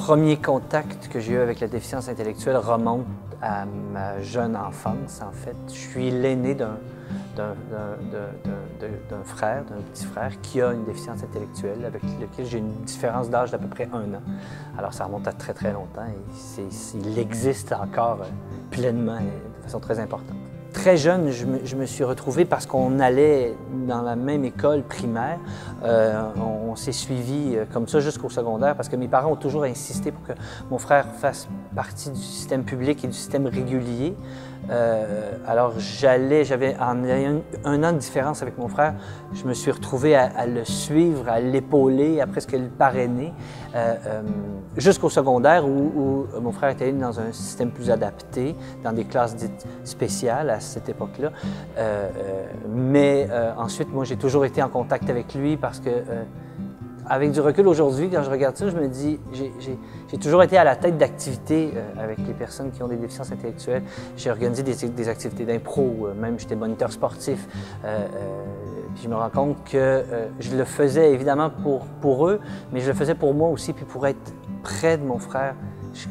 premier contact que j'ai eu avec la déficience intellectuelle remonte à ma jeune enfance, en fait. Je suis l'aîné d'un frère, d'un petit frère, qui a une déficience intellectuelle, avec lequel j'ai une différence d'âge d'à peu près 1 an. Alors ça remonte à très très longtemps et il existe encore pleinement et de façon très importante. Très jeune, je me suis retrouvé parce qu'on allait dans la même école primaire. On s'est suivis comme ça jusqu'au secondaire parce que mes parents ont toujours insisté pour que mon frère fasse partie du système public et du système régulier. Alors j'avais en ayant 1 an de différence avec mon frère, je me suis retrouvé à le suivre, à l'épauler, à presque le parrainer, jusqu'au secondaire où mon frère était dans un système plus adapté, dans des classes dites spéciales à cette époque-là. Mais ensuite, moi, j'ai toujours été en contact avec lui parce que avec du recul aujourd'hui, quand je regarde ça, je me dis, j'ai toujours été à la tête d'activités avec les personnes qui ont des déficiences intellectuelles. J'ai organisé des activités d'impro, même j'étais moniteur sportif. Puis je me rends compte que je le faisais évidemment pour eux, mais je le faisais pour moi aussi, puis pour être près de mon frère.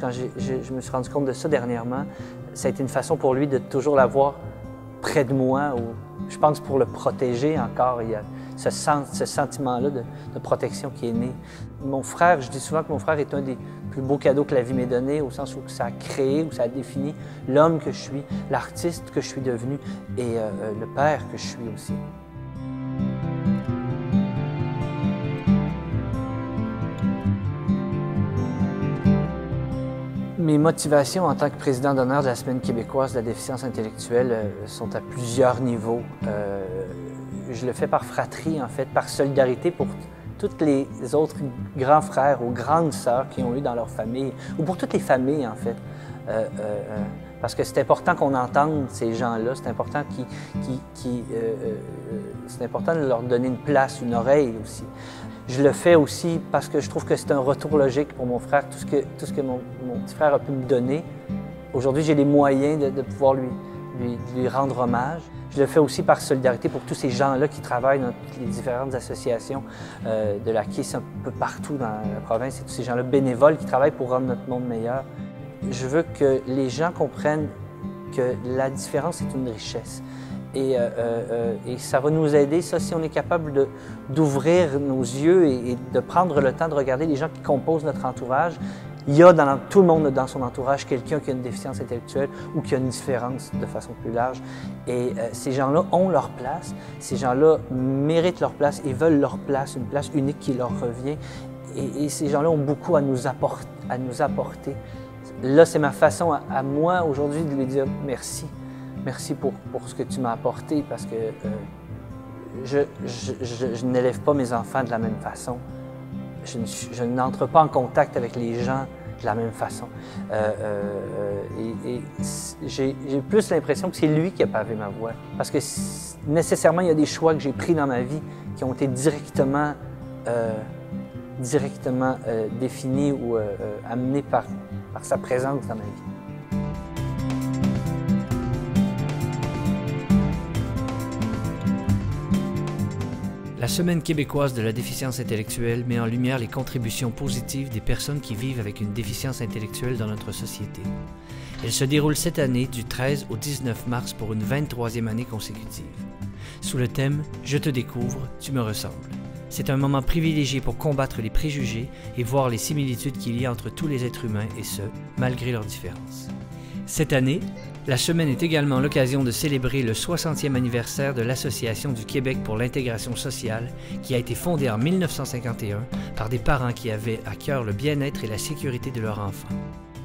Quand je me suis rendu compte de ça dernièrement, ça a été une façon pour lui de toujours l'avoir près de moi, ou je pense pour le protéger encore. Il y a ce sentiment-là de protection qui est né. Mon frère, je dis souvent que mon frère est un des plus beaux cadeaux que la vie m'ait donné, au sens où ça a créé, où ça a défini l'homme que je suis, l'artiste que je suis devenu et le père que je suis aussi. Mes motivations en tant que président d'honneur de la Semaine québécoise de la déficience intellectuelle sont à plusieurs niveaux. Je le fais par fratrie, en fait, par solidarité pour tous les autres grands frères ou grandes sœurs qui ont eu dans leur famille, ou pour toutes les familles, en fait. Parce que c'est important qu'on entende ces gens-là, c'est important c'est important de leur donner une place, une oreille aussi. Je le fais aussi parce que je trouve que c'est un retour logique pour mon frère, tout ce que mon petit frère a pu me donner. Aujourd'hui, j'ai les moyens de pouvoir lui rendre hommage. Je le fais aussi par solidarité pour tous ces gens-là qui travaillent dans toutes les différentes associations de la KISS un peu partout dans la province et tous ces gens-là bénévoles qui travaillent pour rendre notre monde meilleur. Je veux que les gens comprennent que la différence est une richesse. Et ça va nous aider, ça, si on est capable d'ouvrir nos yeux et de prendre le temps de regarder les gens qui composent notre entourage. Il y a dans tout le monde dans son entourage quelqu'un qui a une déficience intellectuelle ou qui a une différence de façon plus large. Et ces gens-là ont leur place, ces gens-là méritent leur place et veulent leur place, une place unique qui leur revient. Et ces gens-là ont beaucoup à nous apporter. Là, c'est ma façon à moi aujourd'hui de lui dire merci. Merci pour ce que tu m'as apporté parce que je n'élève pas mes enfants de la même façon. Je n'entre pas en contact avec les gens de la même façon. J'ai plus l'impression que c'est lui qui a pavé ma voie. Parce que nécessairement, il y a des choix que j'ai pris dans ma vie qui ont été directement définis ou amenés par sa présence dans ma vie. La Semaine québécoise de la déficience intellectuelle met en lumière les contributions positives des personnes qui vivent avec une déficience intellectuelle dans notre société. Elle se déroule cette année du 13 au 19 mars pour une 23e année consécutive. Sous le thème « Je te découvre, tu me ressembles ». C'est un moment privilégié pour combattre les préjugés et voir les similitudes qu'il y a entre tous les êtres humains et ce, malgré leurs différences. Cette année, la semaine est également l'occasion de célébrer le 60e anniversaire de l'Association du Québec pour l'intégration sociale qui a été fondée en 1951 par des parents qui avaient à cœur le bien-être et la sécurité de leurs enfants.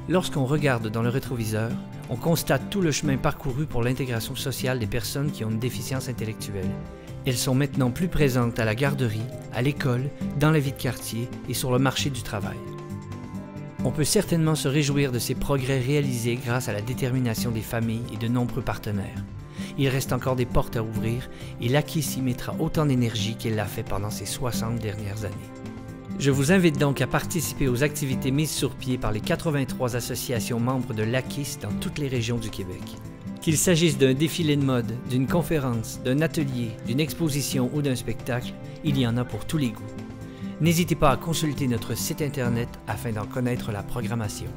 Lorsqu'on regarde dans le rétroviseur, on constate tout le chemin parcouru pour l'intégration sociale des personnes qui ont une déficience intellectuelle. Elles sont maintenant plus présentes à la garderie, à l'école, dans la vie de quartier et sur le marché du travail. On peut certainement se réjouir de ces progrès réalisés grâce à la détermination des familles et de nombreux partenaires. Il reste encore des portes à ouvrir et l'AKISS y mettra autant d'énergie qu'elle l'a fait pendant ces 60 dernières années. Je vous invite donc à participer aux activités mises sur pied par les 83 associations membres de l'AKISS dans toutes les régions du Québec. Qu'il s'agisse d'un défilé de mode, d'une conférence, d'un atelier, d'une exposition ou d'un spectacle, il y en a pour tous les goûts. N'hésitez pas à consulter notre site Internet afin d'en connaître la programmation.